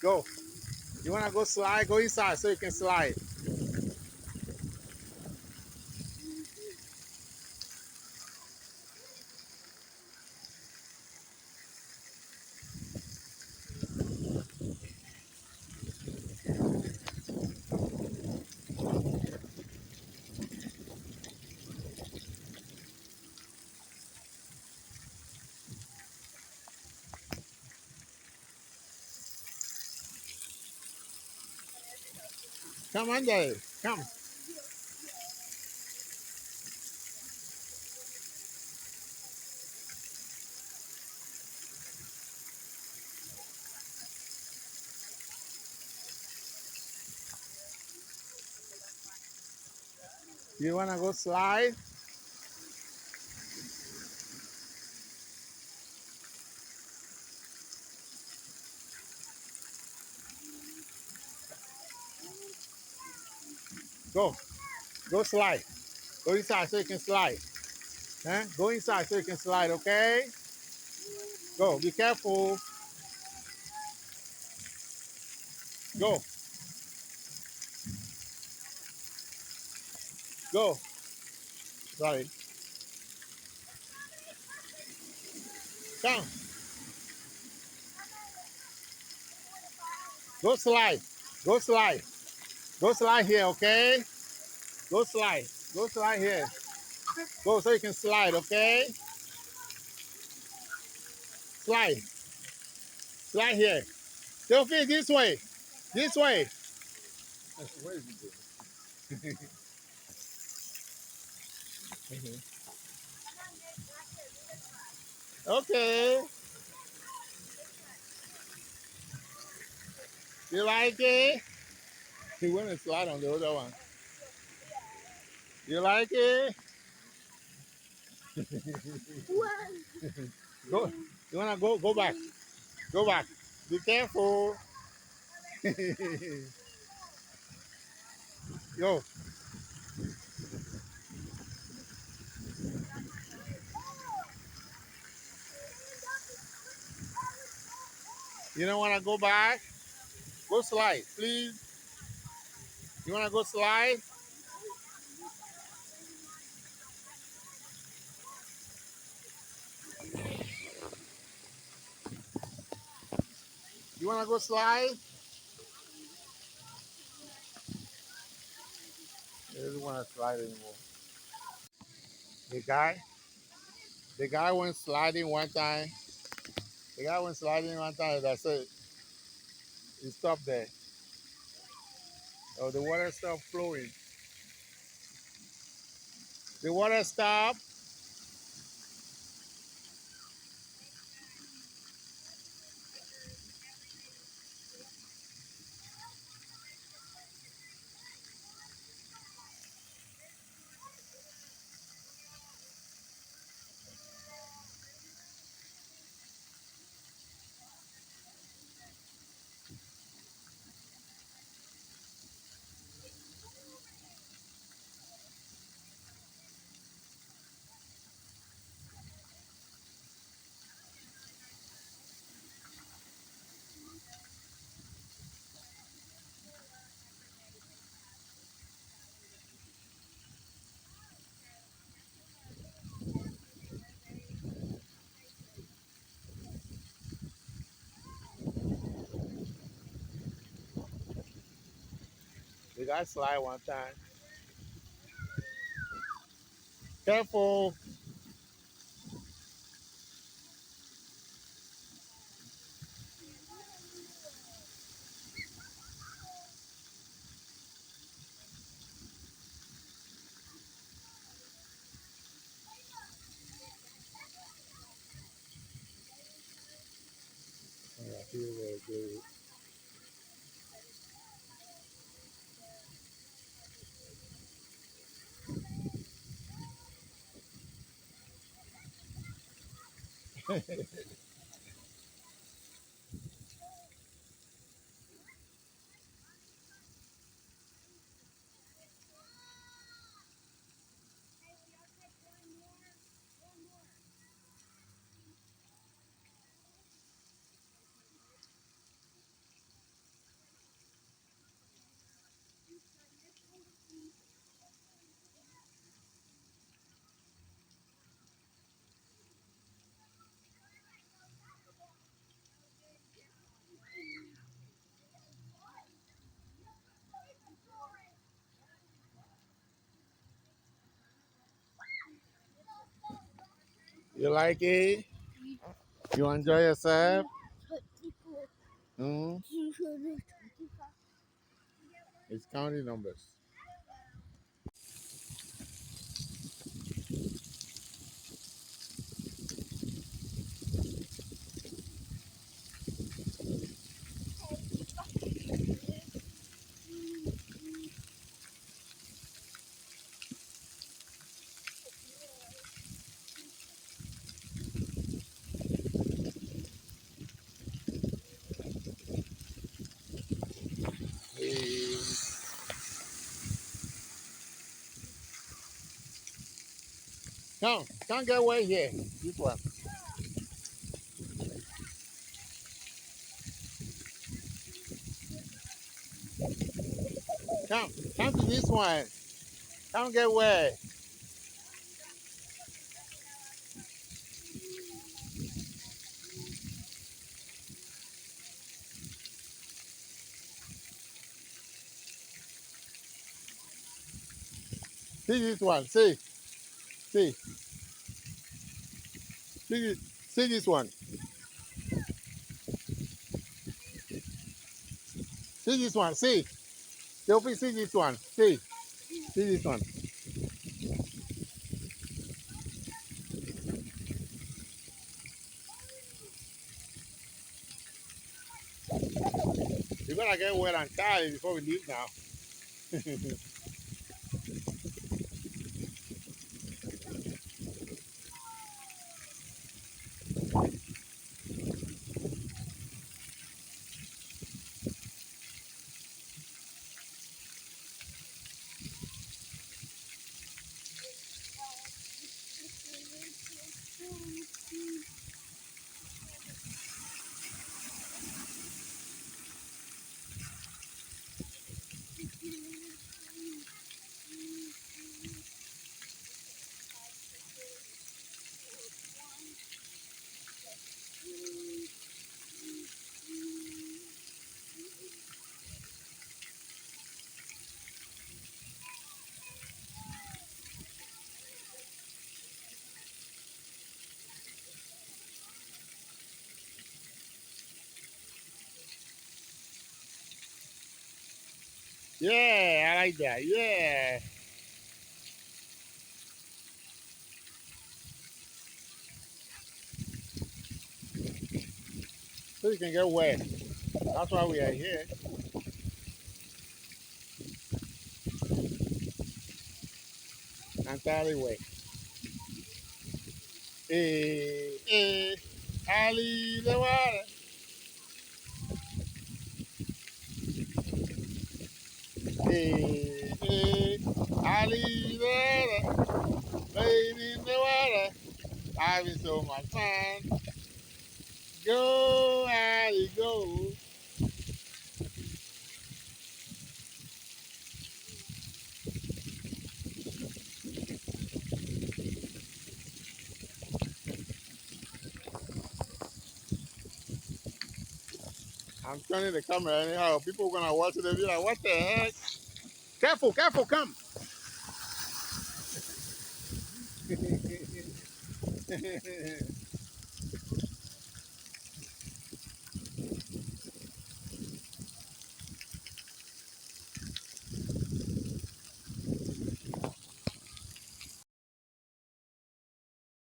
Go. You wanna go slide? Go inside so you can slide. Come on, Dave. Come. You wanna go slide? Go. Go slide. Go inside so you can slide. Huh? Go inside so you can slide, okay? Go. Be careful. Go. Go. Sorry. Come. Go slide. Go slide. Go slide here, okay? Go slide. Go slide here. Go so you can slide, okay? Slide. Slide here. Theophile, this way. This way. Where is it? Okay. You like it? He went and slide on the other one. You like it? Go. You wanna go? Go back. Go back. Be careful. Go. You don't wanna go back? Go slide, please. You wanna go slide? You wanna go slide? He doesn't wanna slide anymore. The guy, the guy went sliding one time. The guy went sliding one time. That's it. He stopped there. Oh, the water stopped flowing. The water stopped. The guy slide one time. Careful. Yeah, I feel very good. You like it? You enjoy yourself? Hmm? It's counting numbers. Hey. Come get away here. This one. Come to this one. Come get away. See this one. See, see this one. See this one. See. Theophile, see this one. See this one. You're gonna get wet and tired before we leave now. Yeah, I like that. Yeah. So you can get wet. That's why we are here. Entirely wet. Ali the water. Ali the water. Baby in the water. Having so much fun. Go, Ali, go. I'm turning the camera anyhow. People are gonna watch it and be like, what the heck? Careful, careful, come.